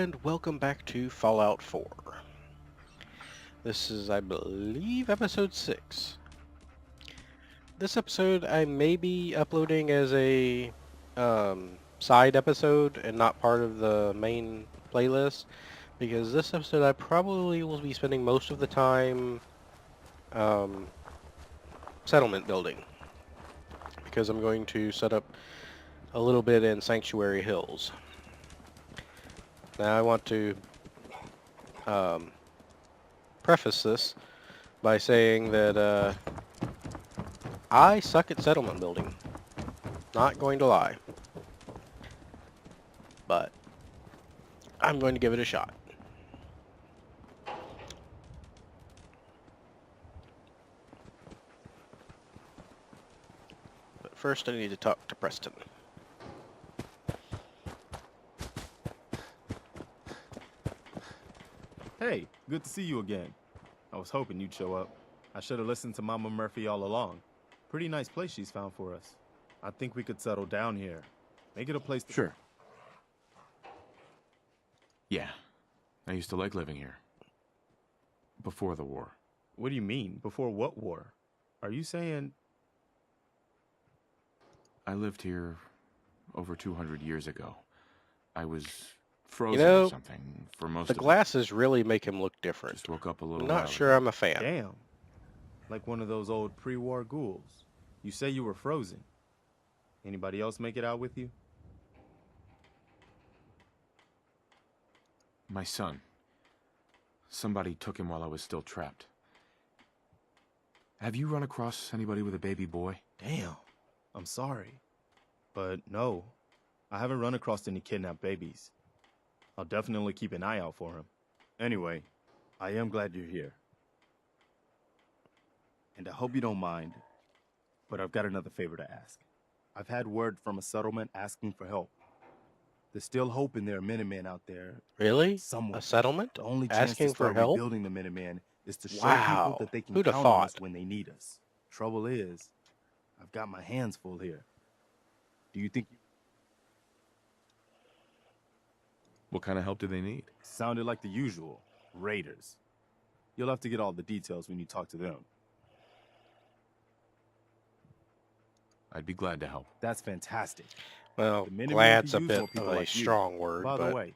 and welcome back to Fallout 4. This is, I believe, episode 6. This episode I may be uploading as a side episode and not part of the main playlist, because this episode I probably will be spending most of the time settlement building, because I'm going to set up a little bit in Sanctuary Hills. Now I want to preface this by saying that I suck at settlement building. Not going to lie. But I'm going to give it a shot. But first I need to talk to Preston. Hey, good to see you again. I was hoping you'd show up. I should have listened to Mama Murphy all along. Pretty nice place she's found for us. I think we could settle down here. Make it a place to... Sure. Yeah. I used to like living here. Before the war. What do you mean? Before what war? Are you saying... I lived here over 200 years ago. I was frozen You know, or something for most the of it. glasses really make him look different. Just woke up a little I'm while not sure ago. I'm a fan. Damn. Like one of those old pre-war ghouls. You say you were frozen. Anybody else make it out with you? My son. Somebody took him while I was still trapped. Have you run across anybody with a baby boy? Damn. I'm sorry. But no. I haven't run across any kidnapped babies. I'll definitely keep an eye out for him. Anyway, I am glad you're here. And I hope you don't mind, but I've got another favor to ask. I've had word from a settlement asking for help. There's still hope in there are Minutemen out there. Really? Somewhere. A settlement? The only chance Asking to for start help? rebuilding the Minutemen is to show Wow. people that they can Who'd have count on us thought? when they need us. Trouble is, I've got my hands full here. Do you think you... What kind of help do they need? Sounded like the usual. Raiders. You'll have to get all the details when you talk to them. I'd be glad to help. That's fantastic. Well, The Minutemen glad's a could use bit more of people a like you. strong word, By but the way,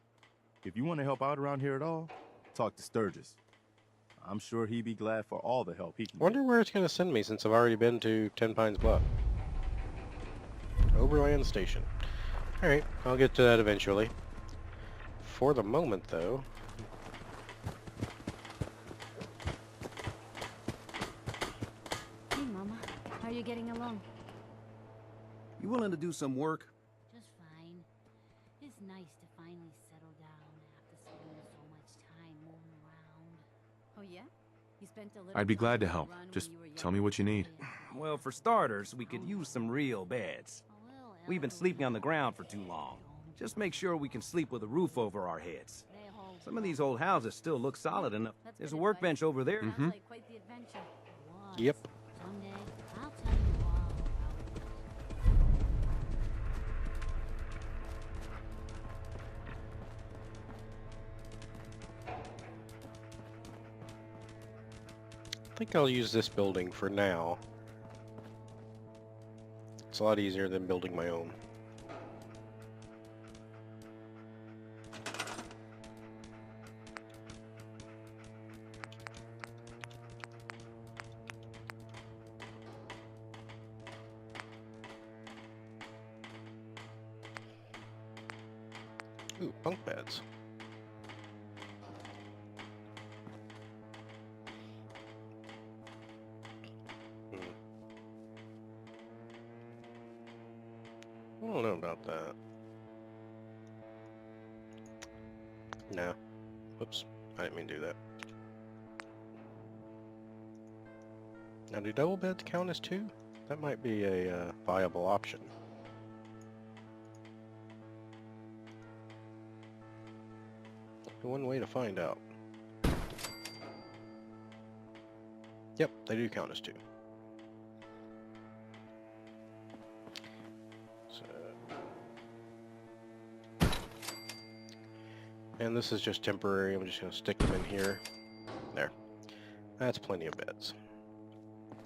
if you want to help out around here at all, talk to Sturgis. I'm sure he'd be glad for all the help he can wonder get. where it's going to send me since I've already been to Ten Pines Bluff. Overland Station. Alright, I'll get to that eventually. For the moment, though... Hey, Mama. How are you getting along? You willing to do some work? Just fine. It's nice to finally settle down after spending so much time moving around. Oh, yeah? You spent a little I'd be time glad to on the help. run when Just you were tell me younger? what you need. Well, for starters, we could use some real beds. Oh, well, We've been sleeping on the ground for too long. Just make sure we can sleep with a roof over our heads. Some of these old houses still look solid enough. There's a workbench over there. Sounds like quite the adventure. It was. Yep. Someday, I'll tell you all about I think I'll use this building for now. It's a lot easier than building my own. Ooh, bunk beds. I don't know about that. No. Whoops. I didn't mean to do that. Now, do double beds count as two? That might be a viable option. One way to find out. Yep, they do count as two. So, And this is just temporary. I'm just going to stick them in here. There. That's plenty of beds.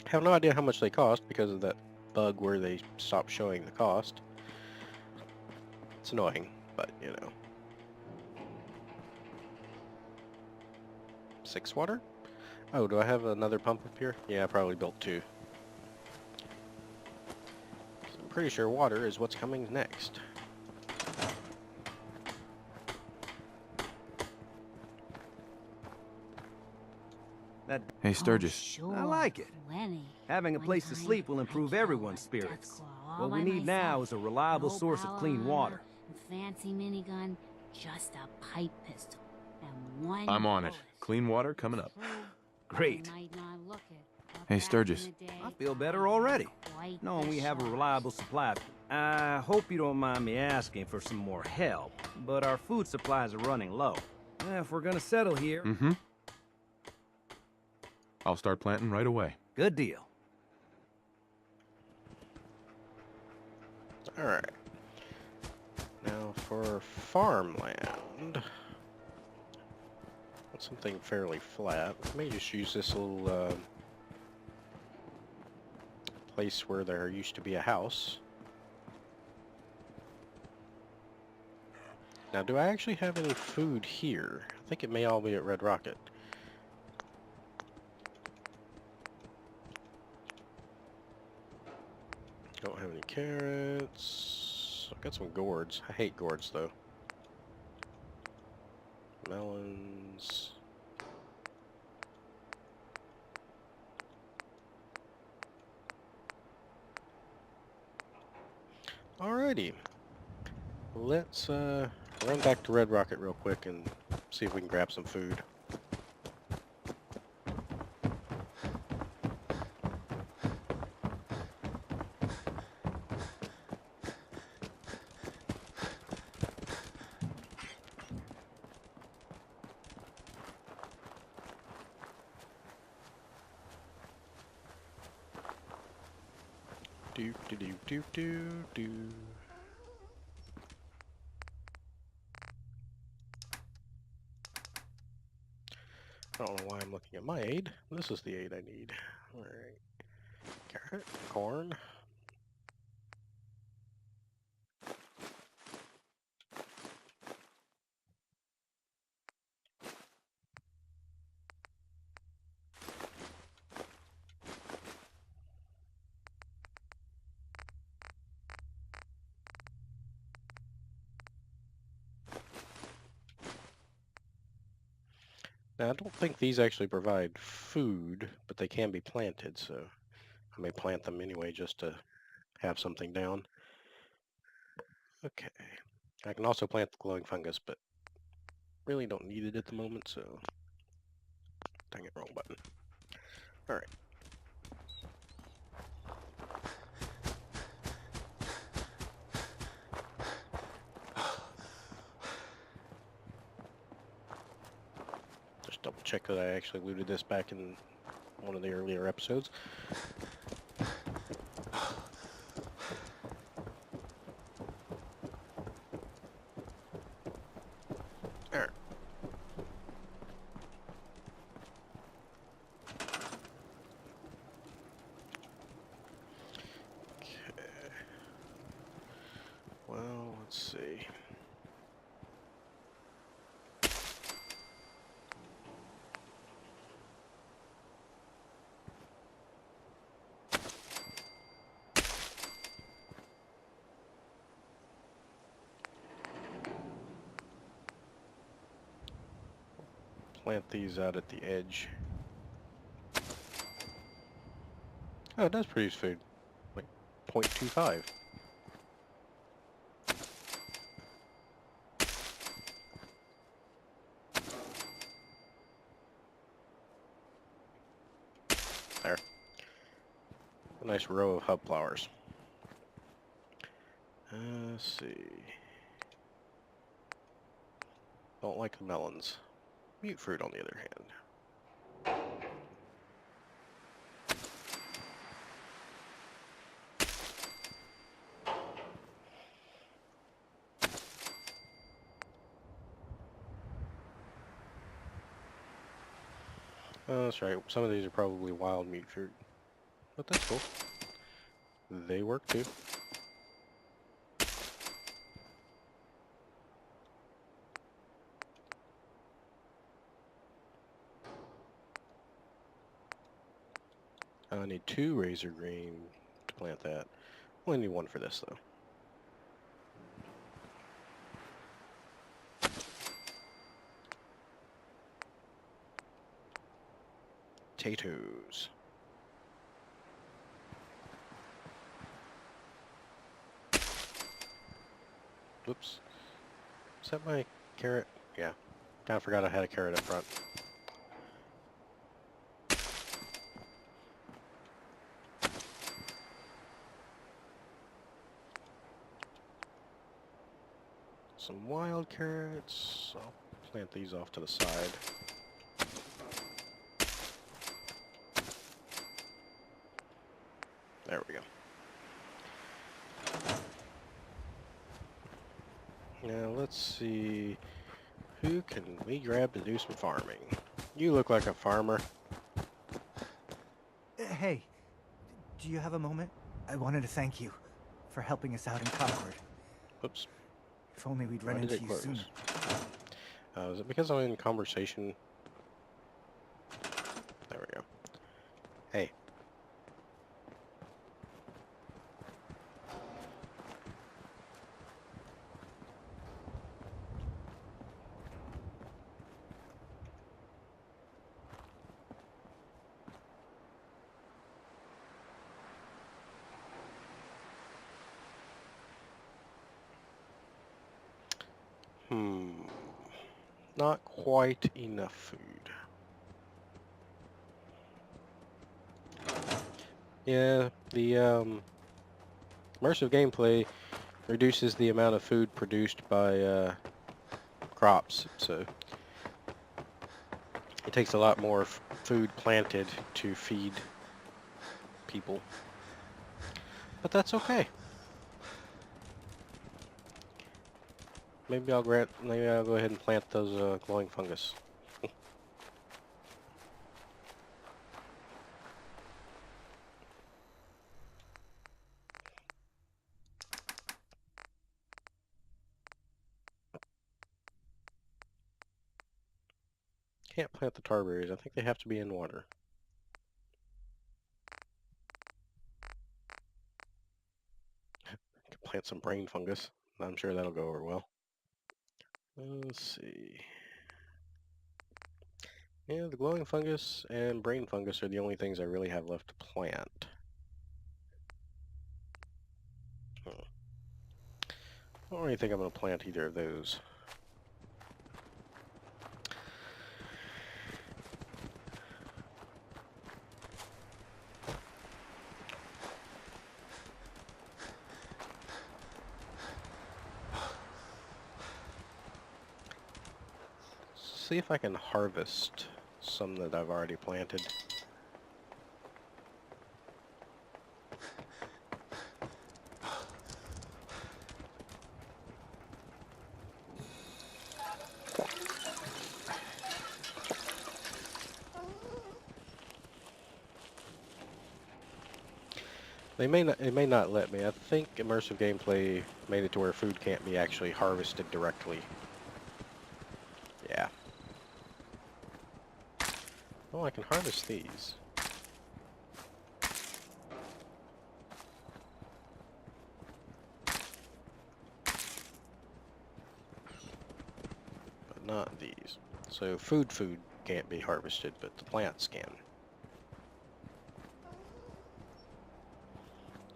Have no idea how much they cost because of that bug where they stopped showing the cost. It's annoying, but you know. 6 water? Oh, do I have another pump up here? Yeah, I probably built 2. I'm pretty sure water is what's coming next. Hey, Sturgis. Sure. I like it. Plenty. Having a One place to time, sleep will I improve killed everyone's a spirits. death claw all What we by need now myself. is a reliable No source of power clean armor, water. fancy minigun, just a pipe pistol, and one I'm on it. bullet. Clean water coming up. True, Great. I might not look it, but Hey, back Sturgis. in the day, I feel better had already, quite knowing the we have a shot. reliable supply. I hope you don't mind me asking for some more help, but our food supplies are running low. If we're gonna settle here, Mm-hmm. I'll start planting right away. good deal. Alright. Now for farmland. Something fairly flat. I may just use this little place where there used to be a house. Now, do I actually have any food here? I think it may all be at Red Rocket. Don't have any carrots. I've got some gourds. I hate gourds, though. Melons. Alrighty. Let's run back to Red Rocket real quick and see if we can grab some food. Do do do do do do. I don't know why I'm looking at my aid. This is the aid I need. Alright. Carrot, corn. Now, I don't think these actually provide food, but they can be planted, so I may plant them anyway just to have something down. Okay. I can also plant the glowing fungus, but really don't need it at the moment, so... Dang it, wrong button. Alright. Just double check that I actually looted this back in one of the earlier episodes. Alright. Okay. Well, let's see. Plant these out at the edge. Oh, it does produce food. Like 0.25. There. A nice row of hub flowers. Let's see. Don't like the melons. Mute fruit, on the other hand. Oh, that's right. Some of these are probably wild meat fruit. But that's cool. They work too. I need 2 razor green to plant that. Only need 1 for this though. Potatoes. Whoops. Is that my carrot? Yeah. Kinda forgot I had a carrot up front. Some wild carrots. I'll plant these off to the side. There we go. Now let's see. Who can we grab to do some farming? You look like a farmer. Hey, do you have a moment? I wanted to thank you for helping us out in Concord. Oops. If only we'd run Why did into it you close? sooner. Is it because I'm in conversation? There we go. Hey. Not quite enough food. Yeah, the immersive gameplay reduces the amount of food produced by crops, so it takes a lot more food planted to feed people. But that's okay. Maybe I'll go ahead and plant those glowing fungus. Can't plant the tarberries. I think they have to be in water. Can plant some brain fungus. I'm sure that'll go over well. Let's see. Yeah, the glowing fungus and brain fungus are the only things I really have left to plant. I don't really think I'm going to plant either of those. See if I can harvest some that I've already planted. It may not let me. I think immersive gameplay made it to where food can't be actually harvested directly. Yeah. Oh, I can harvest these. But not these. So food can't be harvested, but the plants can.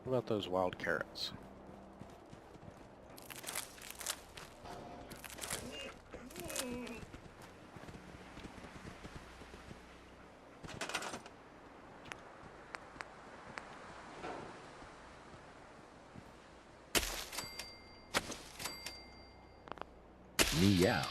What about those wild carrots? Meow.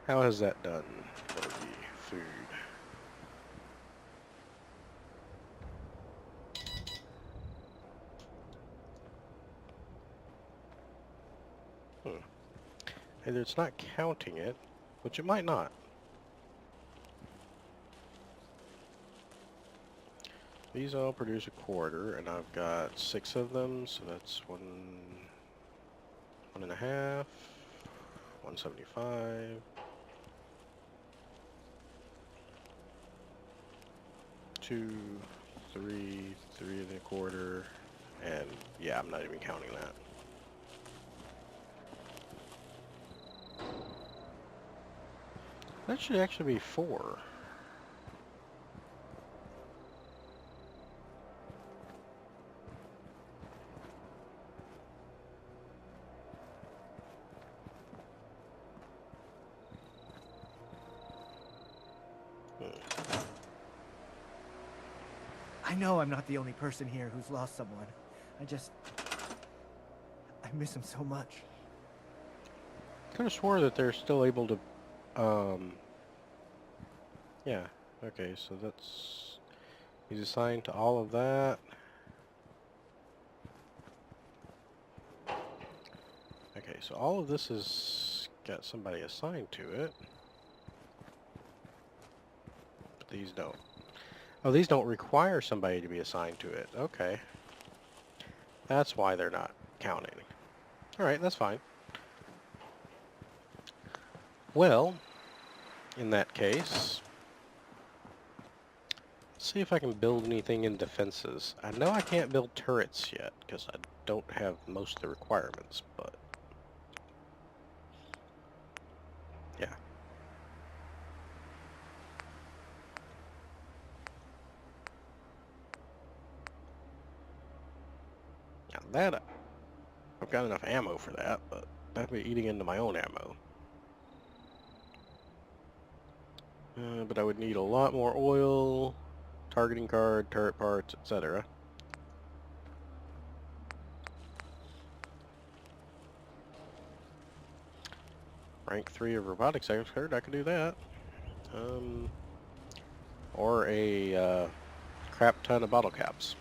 How has that done for the food? Either it's not counting it, which it might not. These all produce a quarter, and I've got 6 of them, so that's 1.5, 175. 2, 3, 3.25, and yeah, I'm not even counting that. That should actually be 4. I know I'm not the only person here who's lost someone. I miss him so much. I could have swore that they're still able to, yeah, okay, so that's, he's assigned to all of that. Okay, so all of this has got somebody assigned to it. But these don't. Oh, these don't require somebody to be assigned to it. Okay. That's why they're not counting. Alright, that's fine. Well, in that case, let's see if I can build anything in defenses. I know I can't build turrets yet, because I don't have most of the requirements, but yeah. Now that, I've got enough ammo for that, but that'd be eating into my own ammo. But I would need a lot more oil, targeting card, turret parts, etc. Rank 3 of robotics expert, I could do that. Or a crap ton of bottle caps.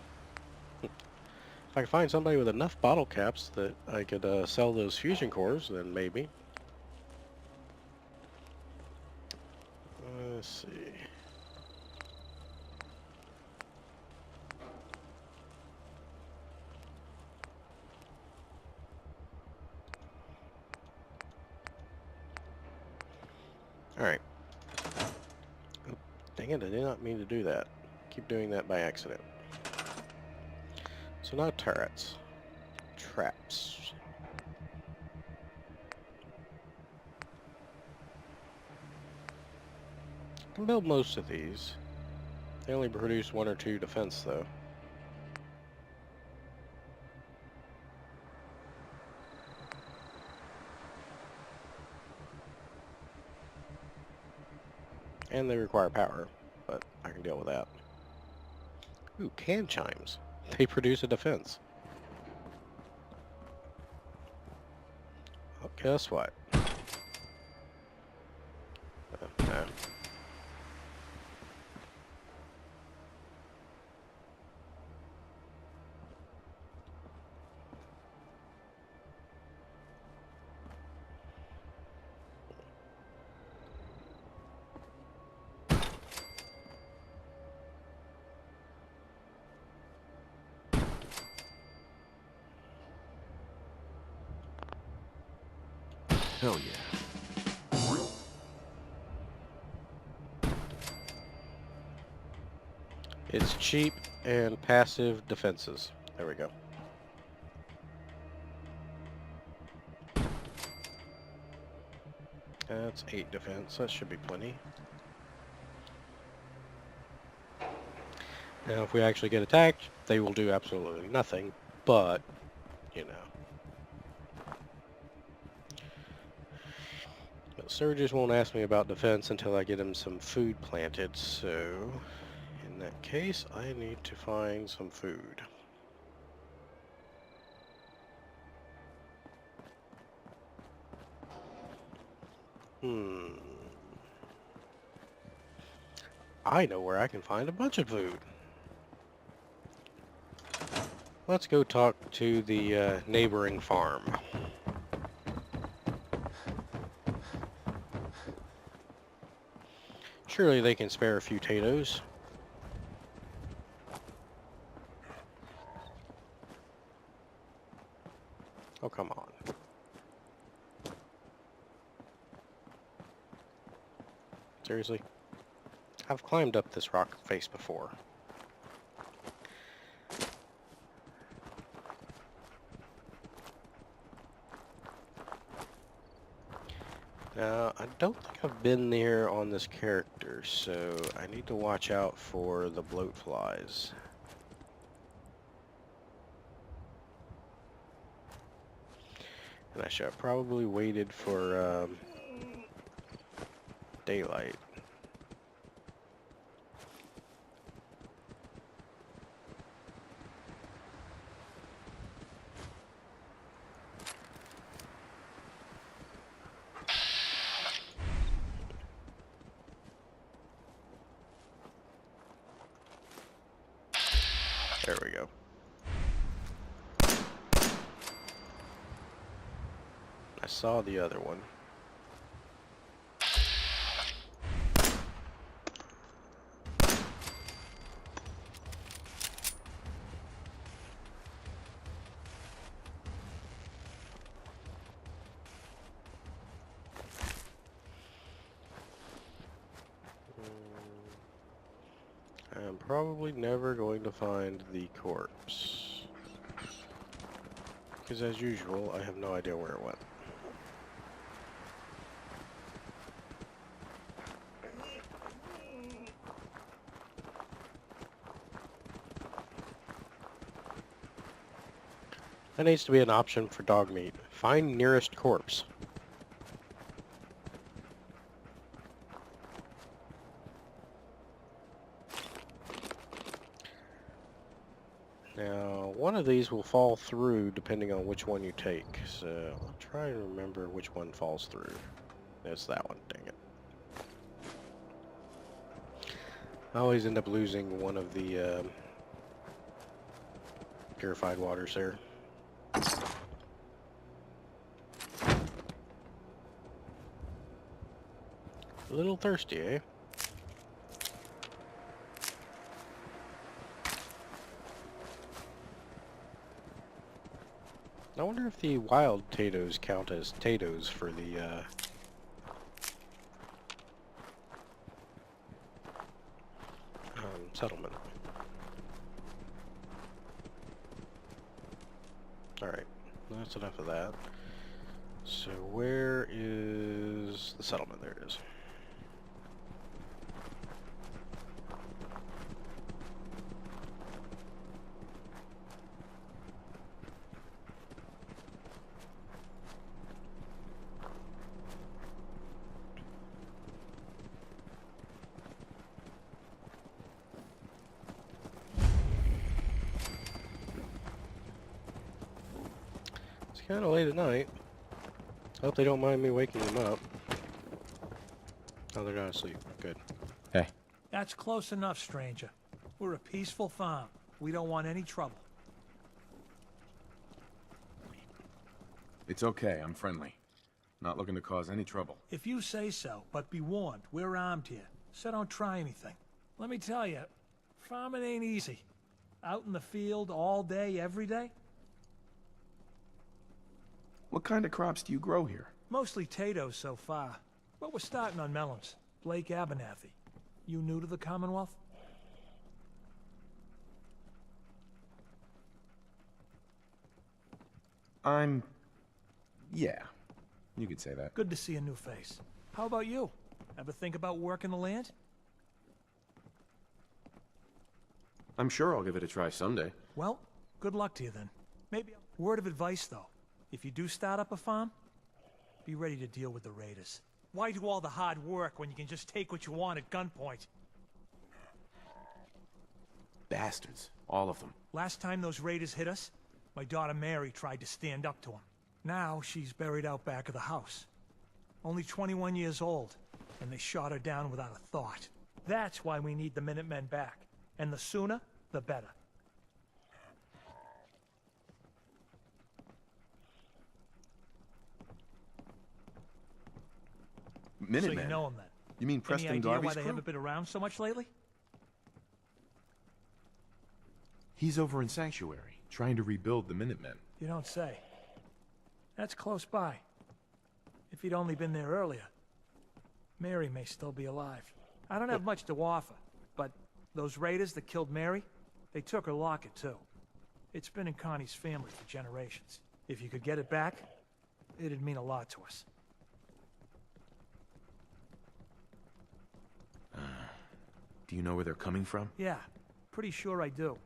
If I could find somebody with enough bottle caps that I could sell those fusion cores, then maybe. Let's see. Alright. Oh, dang it, I did not mean to do that. Keep doing that by accident. So now turrets. Traps. I can build most of these. They only produce 1 or 2 defense though. And they require power, but I can deal with that. Ooh, can chimes. They produce a defense. Well, guess what? No. Hell yeah. It's cheap and passive defenses. There we go. That's 8 defense. That should be plenty. Now, if we actually get attacked, they will do absolutely nothing, but, you know. But Surges won't ask me about defense until I get him some food planted, so in that case, I need to find some food. I know where I can find a bunch of food. Let's go talk to the neighboring farm. Surely they can spare a few potatoes. Oh, come on. Seriously? I've climbed up this rock face before. Now, I don't think I've been there on this character, so I need to watch out for the bloat flies. And I should have probably waited for daylight. There we go. I saw the other one. I'm probably never going to find the corpse. Because as usual, I have no idea where it went. That needs to be an option for Dogmeat. Find nearest corpse. Now, one of these will fall through depending on which one you take. So, I'll try to remember which one falls through. It's that one, dang it. I always end up losing one of the purified waters there. A little thirsty, eh? I wonder if the wild potatoes count as potatoes for the settlement. Alright, that's enough of that. So where is the settlement? There it is. Kind of late at night. Hope they don't mind me waking them up. Oh, they're not asleep. Good. Hey. That's close enough, stranger. We're a peaceful farm. We don't want any trouble. It's okay, I'm friendly. Not looking to cause any trouble. If you say so, but be warned, we're armed here, so don't try anything. Let me tell you, farming ain't easy. Out in the field all day, every day. What kind of crops do you grow here? Mostly potatoes so far, but we're starting on melons. Blake Abernathy. You new to the Commonwealth? Yeah, you could say that. Good to see a new face. How about you? Ever think about working the land? I'm sure I'll give it a try someday. Well, good luck to you then. Maybe a word of advice, though. If you do start up a farm, be ready to deal with the raiders. Why do all the hard work when you can just take what you want at gunpoint? Bastards. All of them. Last time those raiders hit us, my daughter Mary tried to stand up to them. Now she's buried out back of the house. Only 21 years old, and they shot her down without a thought. That's why we need the Minutemen back. And the sooner, the better. Minutemen? So you know them then? You mean Any Preston idea Garvey's why they crew? haven't been around so much lately? He's over in Sanctuary, trying to rebuild the Minutemen. You don't say. That's close by. If he'd only been there earlier, Mary may still be alive. I don't have much to offer, but those raiders that killed Mary, they took her locket too. It's been in Connie's family for generations. If you could get it back, it'd mean a lot to us. Do you know where they're coming from? Yeah, pretty sure I do.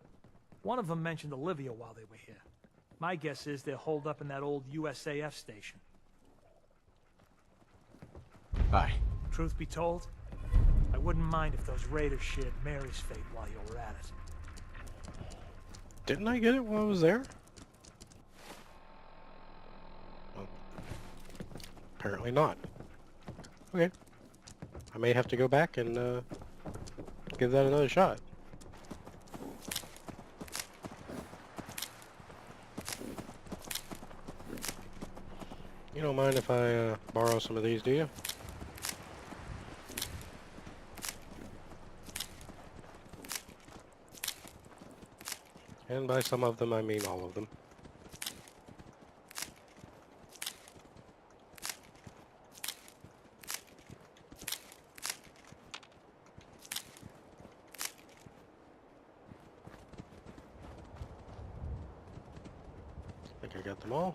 One of them mentioned Olivia while they were here. My guess is they're holed up in that old USAF station. Aye. Truth be told, I wouldn't mind if those raiders shared Mary's fate while you were at it. Didn't I get it while I was there? Well, apparently not. Okay. I may have to go back and give that another shot. You don't mind if I borrow some of these, do you? And by some of them, I mean all of them. I think I got them all.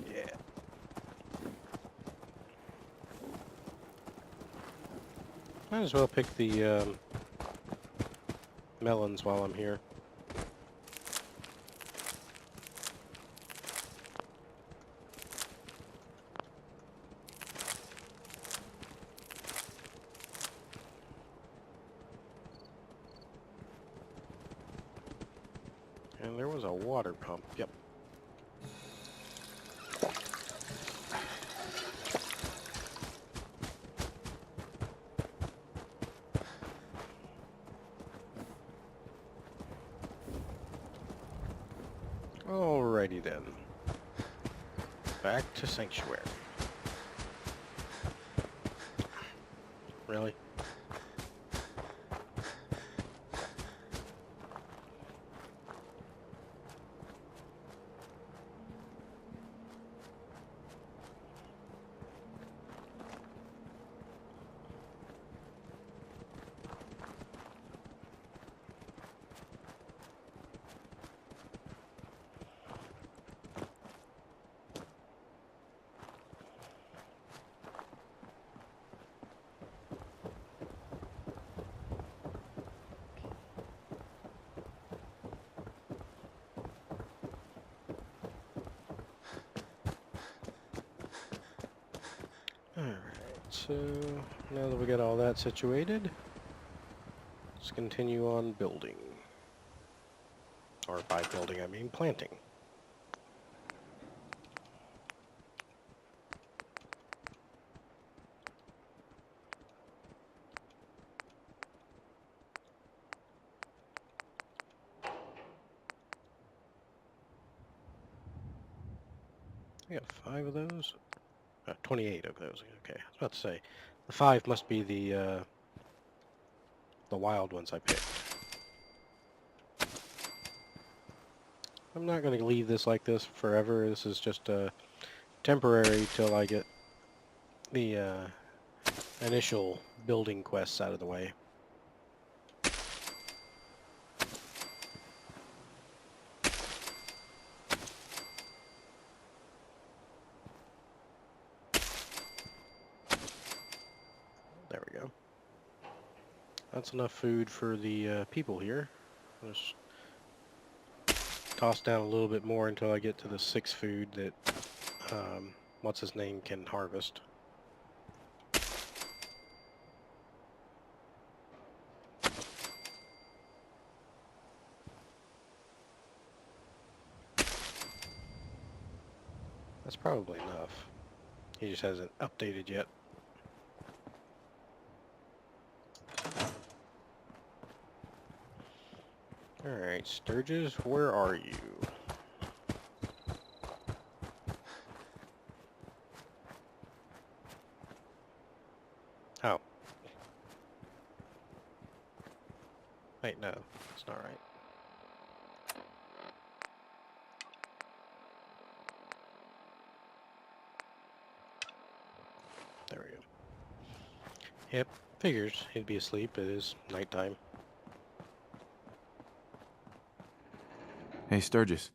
Yeah. Might as well pick the melons while I'm here. And there was a water pump. Yep. Alrighty then. Back to Sanctuary. Really? Alright, so now that we got all that situated, let's continue on building. Or by building, I mean planting. I got 5 of those. 28 of those. Okay, I was about to say, the 5 must be the wild ones I picked. I'm not going to leave this like this forever. This is just temporary till I get the initial building quests out of the way. There we go. That's enough food for the people here. Just toss down a little bit more until I get to the 6 food that what's his name can harvest. That's probably enough. He just hasn't updated yet. Alright, Sturgis, where are you? Oh. Wait, no, it's not right. There we go. Yep, figures he'd be asleep. It is nighttime. Hey, Sturgis.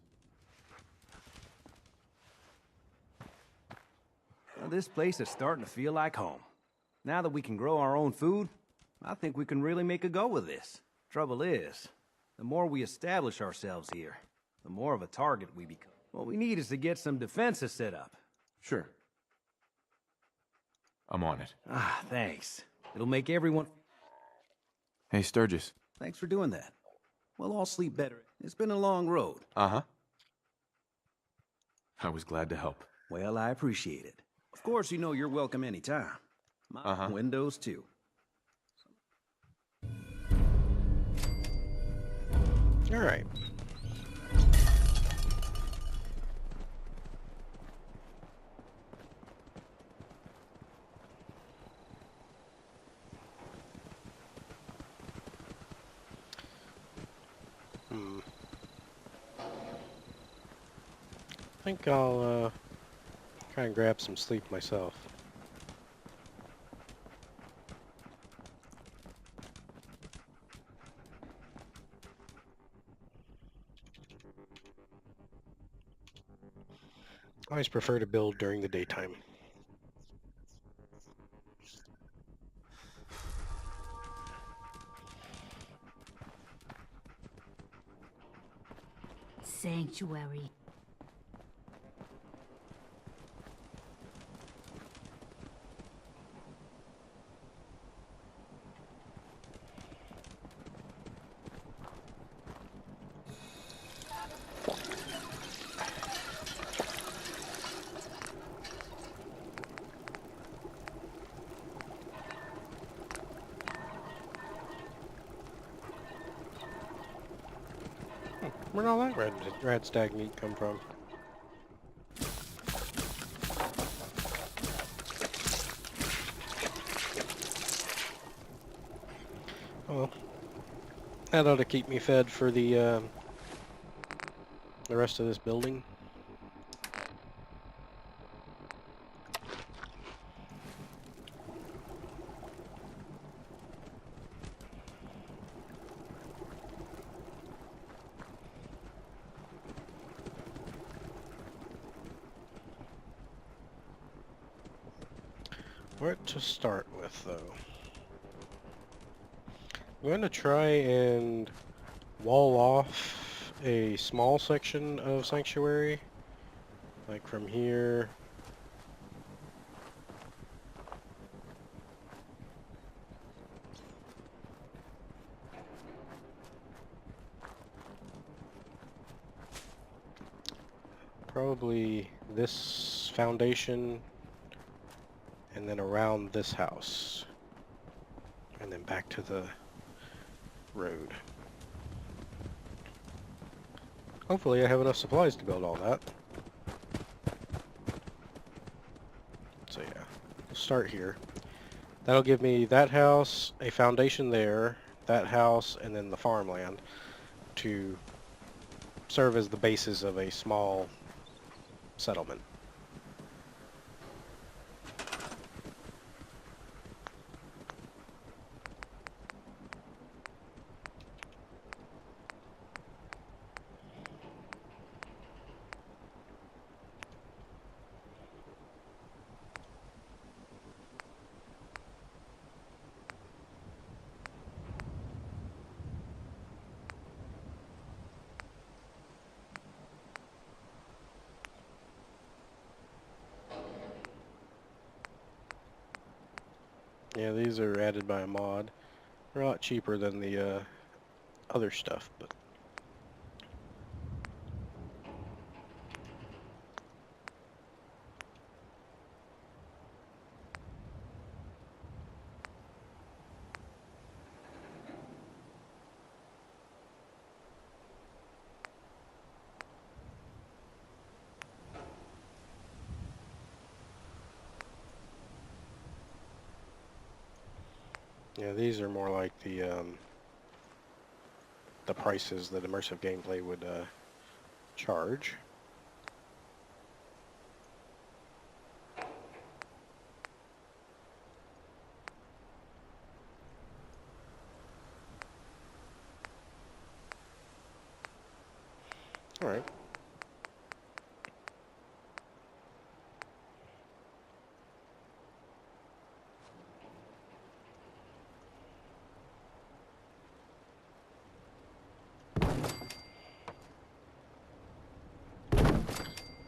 Well, this place is starting to feel like home. Now that we can grow our own food, I think we can really make a go with this. Trouble is, the more we establish ourselves here, the more of a target we become. What we need is to get some defenses set up. Sure. I'm on it. Ah, thanks. It'll make everyone... Hey, Sturgis. Thanks for doing that. We'll all sleep better. It's been a long road. Uh-huh. I was glad to help. Well, I appreciate it. Of course, you know you're welcome anytime. My windows, too. Alright. I think I'll try and grab some sleep myself. I always prefer to build during the daytime. Sanctuary. Where'd all that red stag meat come from? Oh well. That ought to keep me fed for the rest of this building. What to start with, though? I'm going to try and wall off a small section of Sanctuary, like from here. Probably this foundation, and then around this house, and then back to the road. Hopefully I have enough supplies to build all that. So yeah, we'll start here. That'll give me that house, a foundation there, that house, and then the farmland to serve as the basis of a small settlement. Yeah, these are added by a mod. They're a lot cheaper than the other stuff, but Yeah, these are more like the prices that Immersive Gameplay would charge. All right.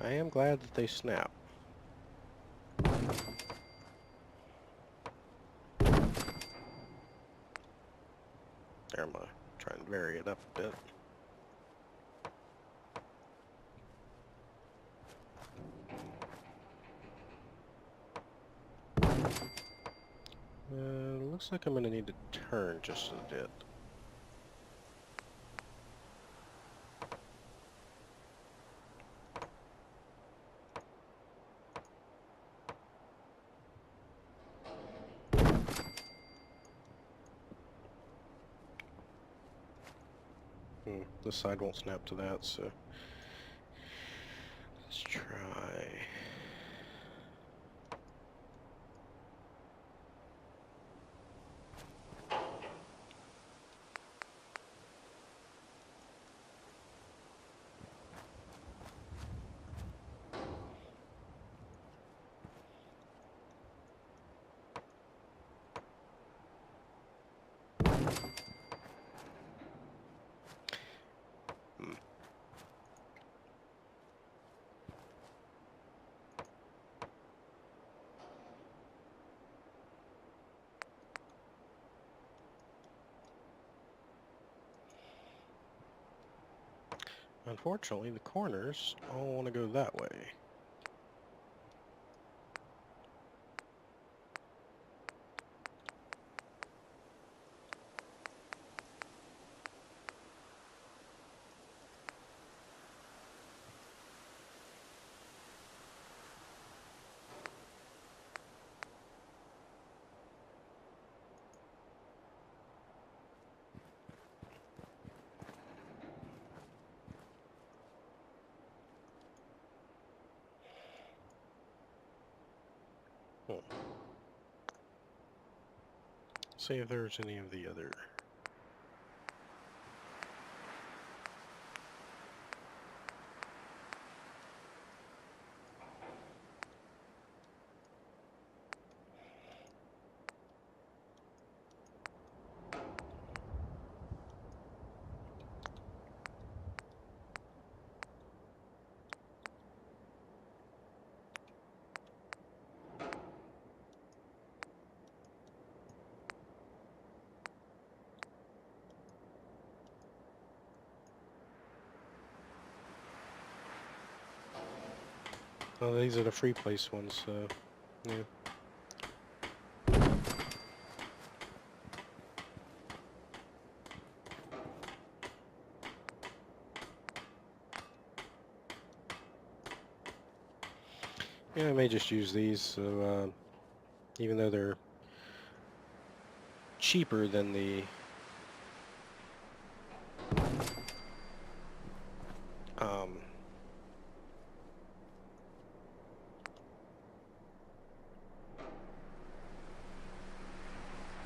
I am glad that they snap. There, I'm gonna try and vary it up a bit. Looks like I'm gonna need to turn just a bit. This side won't snap to that, so let's try. Unfortunately, the corners all want to go that way. See if there's any of the other. Oh, these are the free place ones, so yeah. Yeah, I may just use these, so even though they're cheaper than the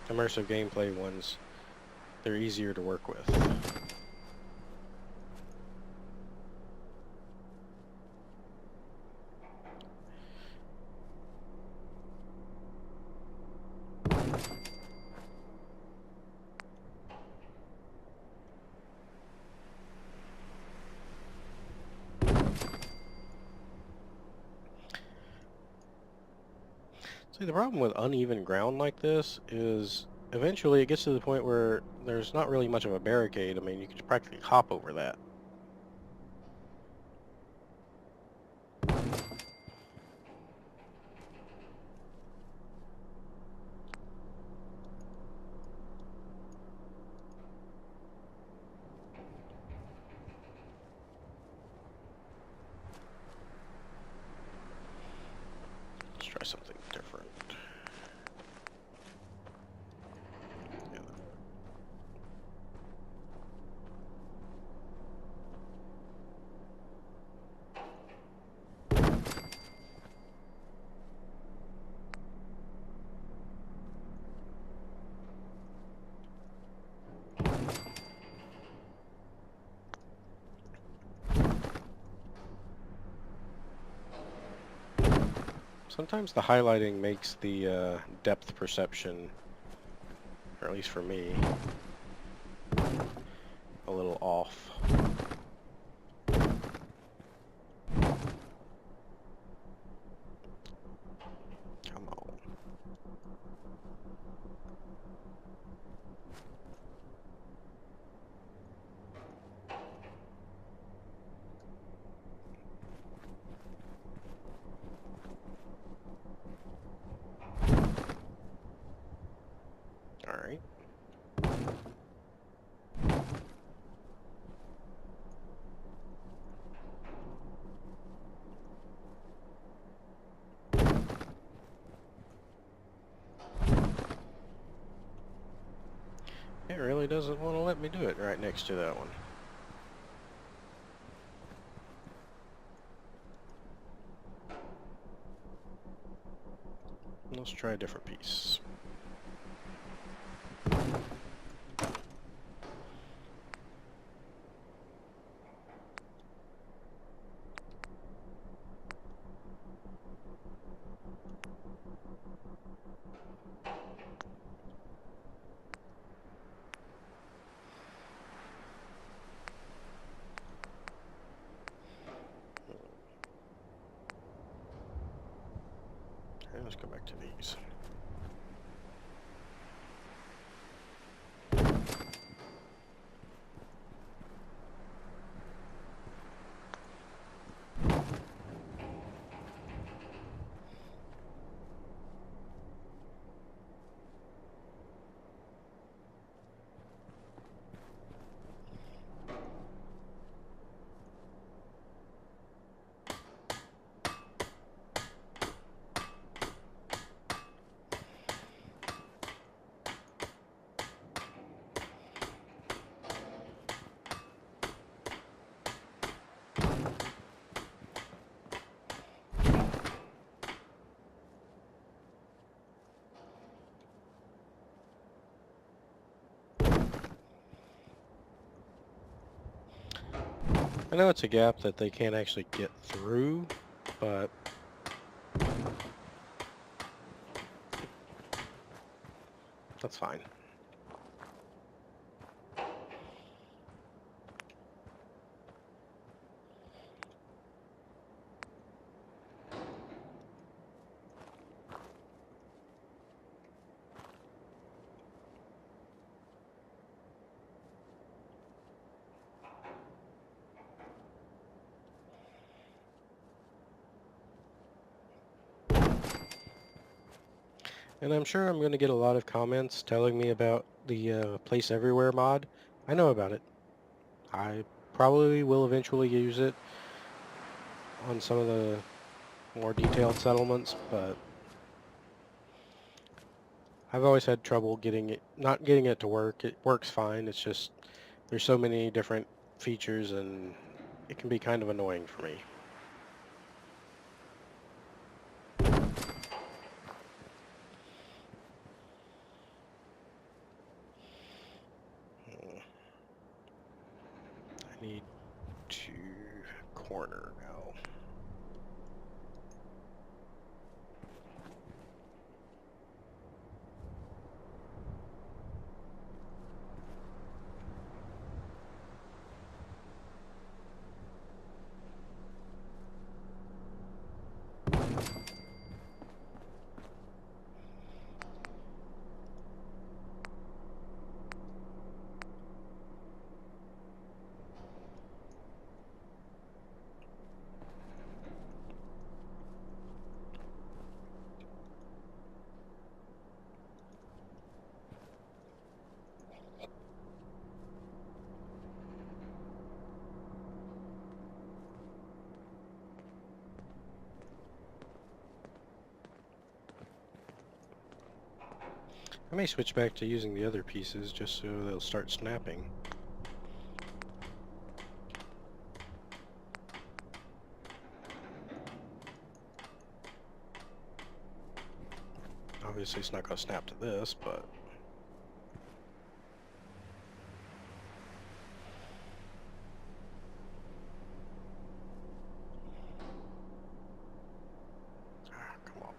immersive gameplay ones, they're easier to work with. See, the problem with uneven ground like this is eventually it gets to the point where there's not really much of a barricade. I mean, you could practically hop over that. Let's try something different. Sometimes the highlighting makes the depth perception, or at least for me, a little off. Come on. All right. It really doesn't want to let me do it right next to that one. Let's try a different piece. Okay, let's go back to these. I know it's a gap that they can't actually get through, but that's fine. And I'm sure I'm going to get a lot of comments telling me about the Place Everywhere mod. I know about it. I probably will eventually use it on some of the more detailed settlements, but I've always had trouble not getting it to work. It works fine. It's just there's so many different features and it can be kind of annoying for me. I need to corner now. I may switch back to using the other pieces just so they'll start snapping. Obviously it's not going to snap to this, but... Ah, come on.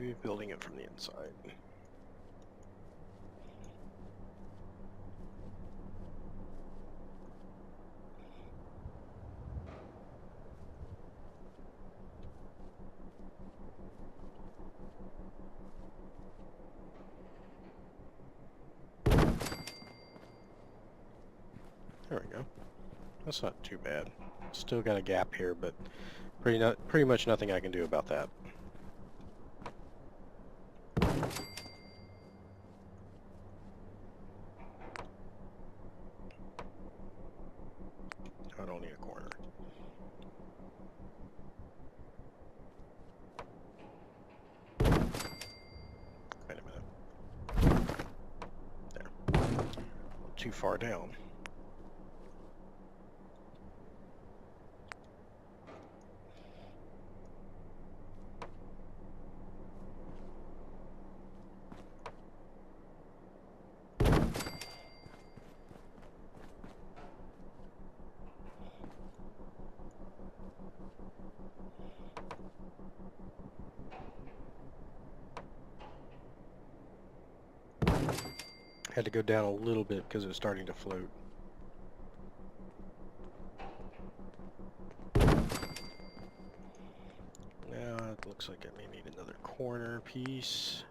Maybe building it from the inside. There we go. That's not too bad. Still got a gap here, but pretty much nothing I can do about that. I don't need a corner. Wait a minute. There. Too far down. Had to go down a little bit because it was starting to float. Now it looks like I may need another corner piece.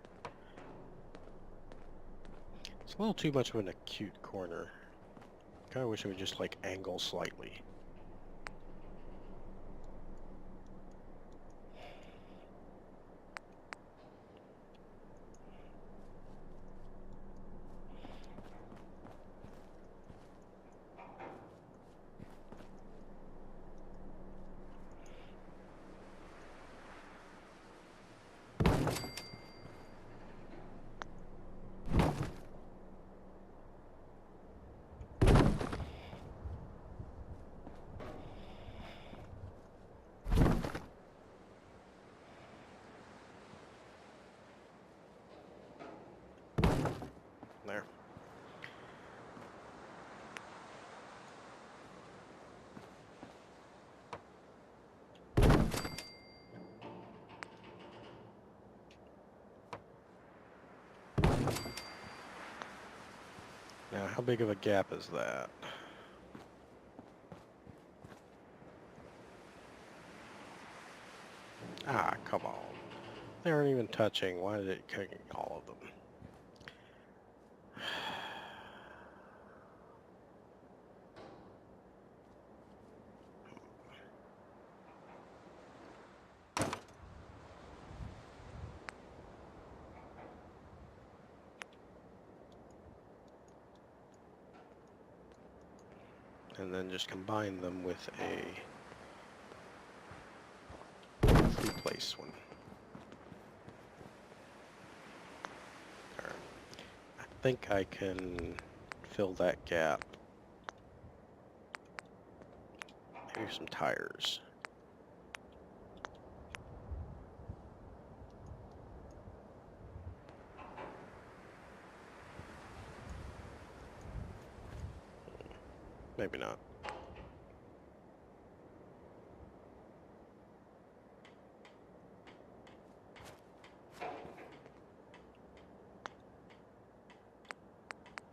It's a little too much of an acute corner. Kind of wish it would just like angle slightly. There. Now, how big of a gap is that? Ah, come on. They aren't even touching. Why did it cook all of them? And then just combine them with a three-place one. Alright. I think I can fill that gap. Maybe some tires. Maybe not.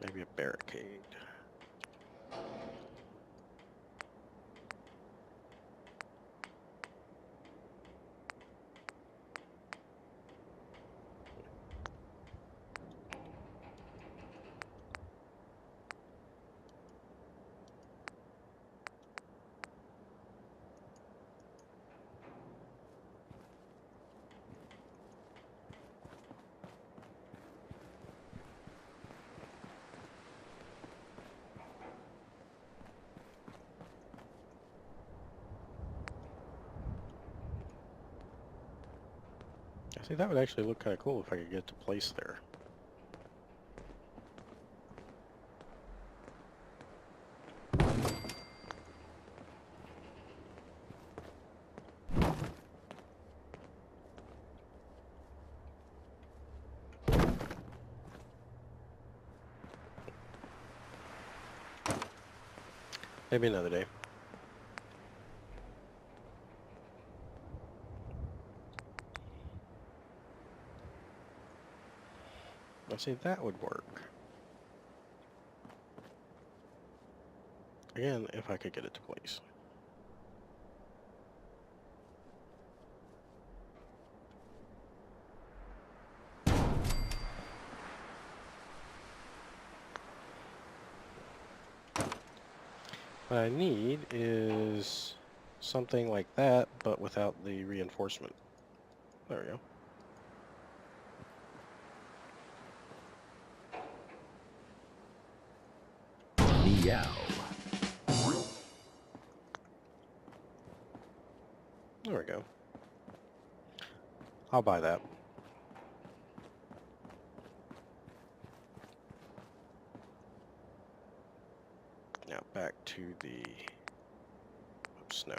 Maybe a barricade. See, that would actually look kind of cool if I could get to place there. Maybe another day. Let's see, that would work. Again, if I could get it to place. What I need is something like that, but without the reinforcement. There we go. Meow. There we go. I'll buy that. Now back to the snow.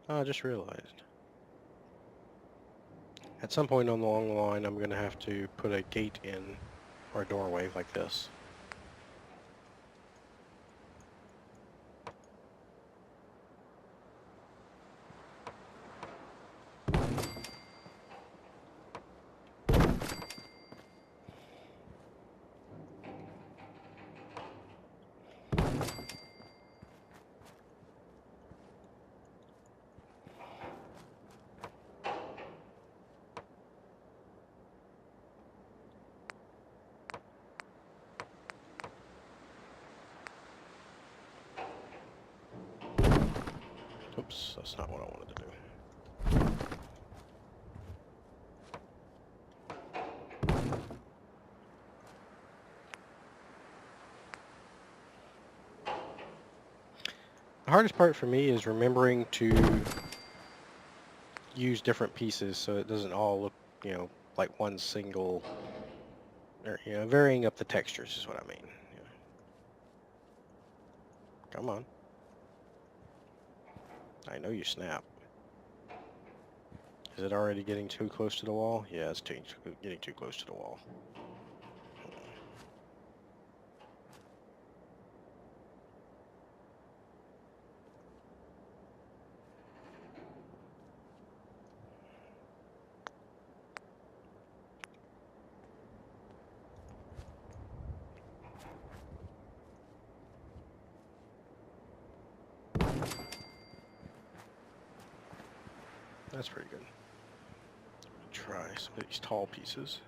Oh, I just realized. At some point along the line, I'm going to have to put a gate in, or a doorway like this. Oops, that's not what I wanted to do. The hardest part for me is remembering to use different pieces so it doesn't all look, you know, like one single, or, you know, varying up the textures is what I mean. Yeah. Come on. I know you snap. Is it already getting too close to the wall? Yeah, it's getting too close to the wall. That's pretty good. Try some of these tall pieces.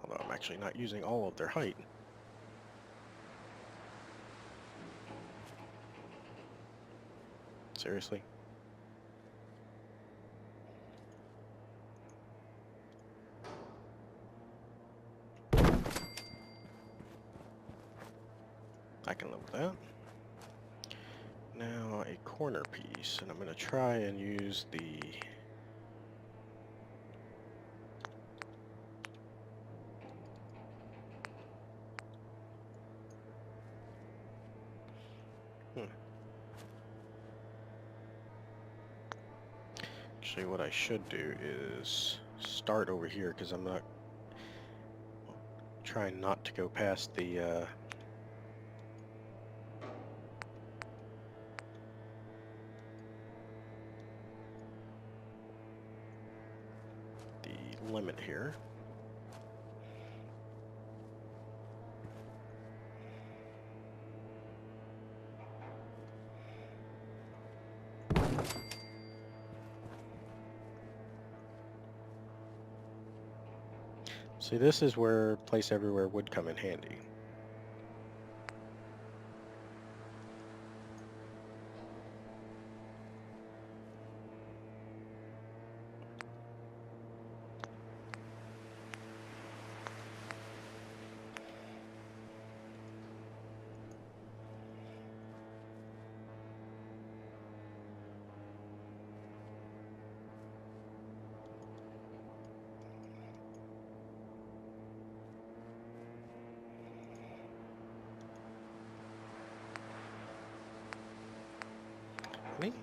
Although I'm actually not using all of their height. Seriously? I can live with that. Now a corner piece, and I'm going to try and use the Actually, what I should do is start over here, because I'm not trying not to go past the limit here. See, this is where place everywhere would come in handy.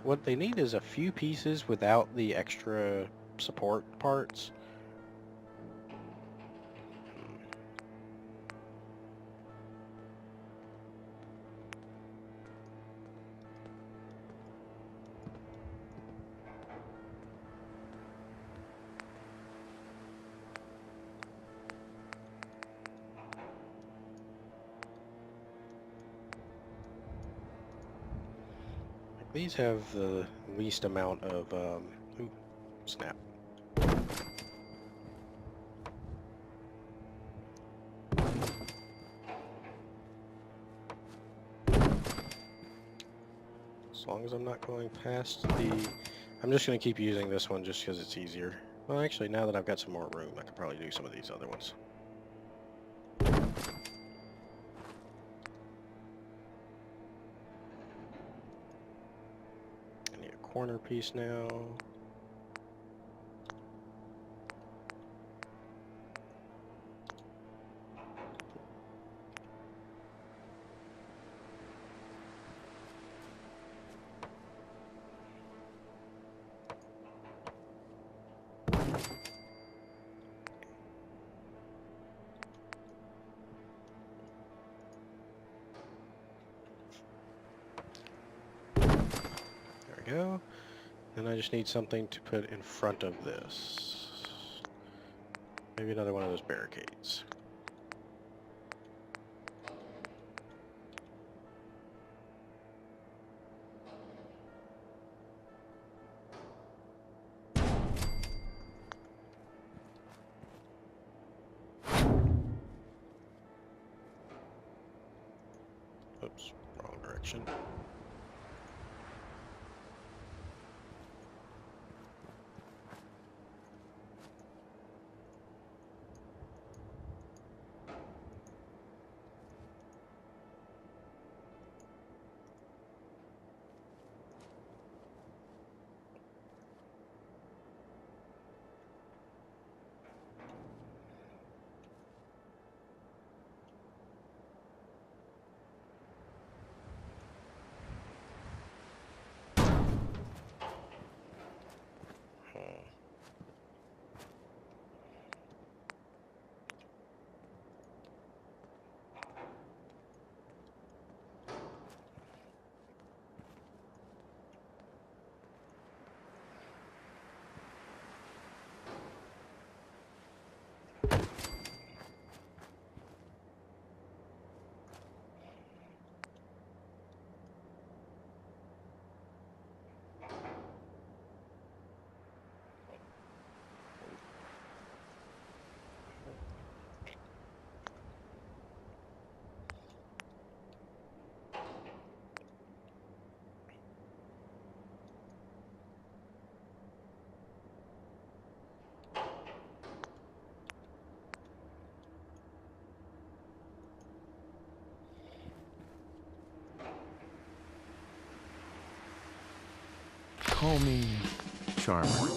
What they need is a few pieces without the extra support parts. These have the least amount of, ooh, snap. As long as I'm not going past the... I'm just going to keep using this one just because it's easier. Well, actually, now that I've got some more room, I could probably do some of these other ones. Corner piece now. There we go. And I just need something to put in front of this. Maybe another one of those barricades. Oops, wrong direction. Call me Charmer.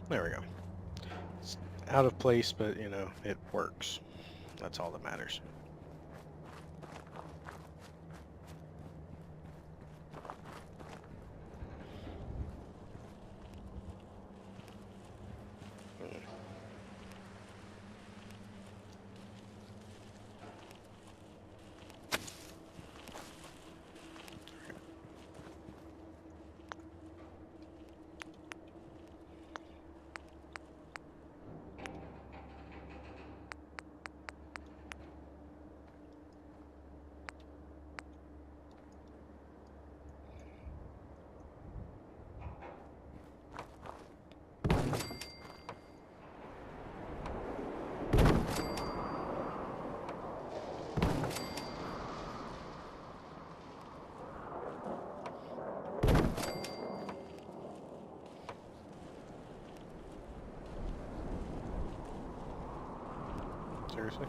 There we go. It's out of place, but you know, it works. That's all that matters. seriously.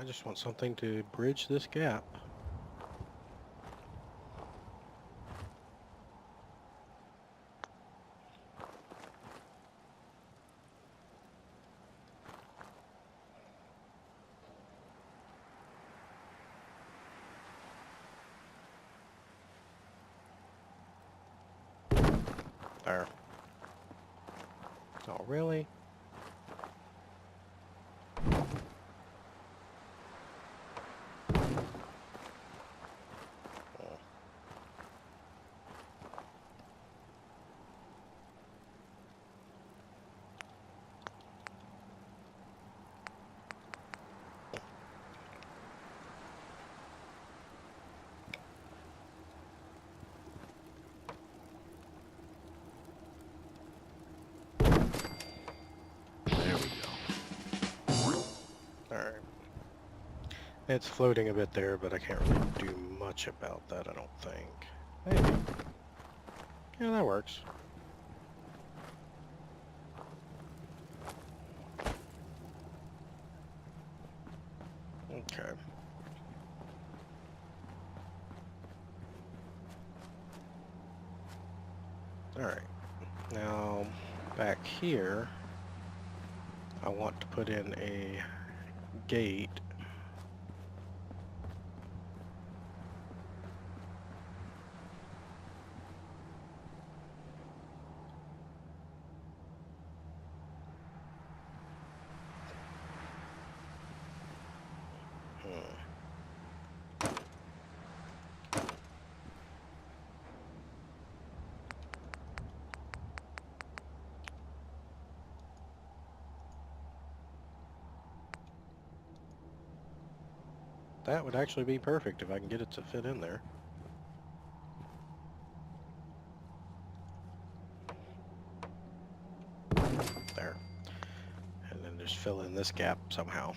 I just want something to bridge this gap. There. Oh, really? Alright. It's floating a bit there, but I can't really do much about that, I don't think. Maybe. Yeah, that works. Okay. Alright. Now, back here, I want to put in a gate. That would actually be perfect if I can get it to fit in there. There. And then just fill in this gap somehow.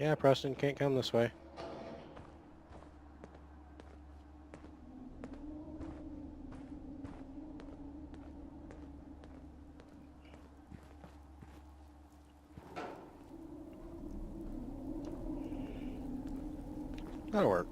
Yeah, Preston, can't come this way. That'll work.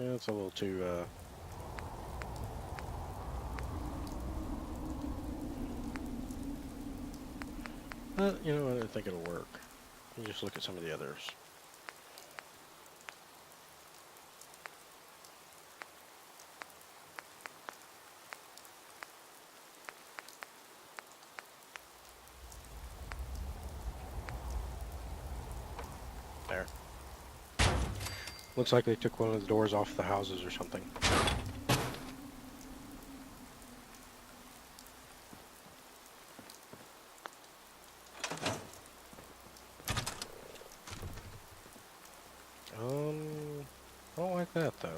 Yeah, it's a little too, but, you know what, I think it'll work. You just look at some of the others. There. Looks like they took one of the doors off the houses or something. I don't like that though.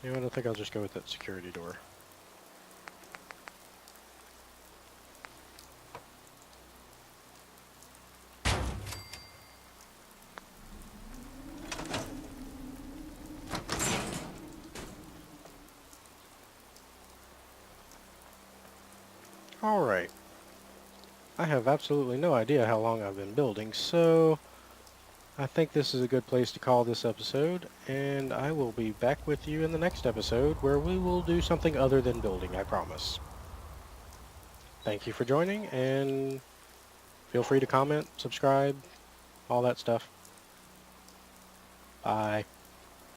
You know what, I think I'll just go with that security door. Alright. I have absolutely no idea how long I've been building, so I think this is a good place to call this episode, and I will be back with you in the next episode where we will do something other than building, I promise. Thank you for joining, and feel free to comment, subscribe, all that stuff. Bye.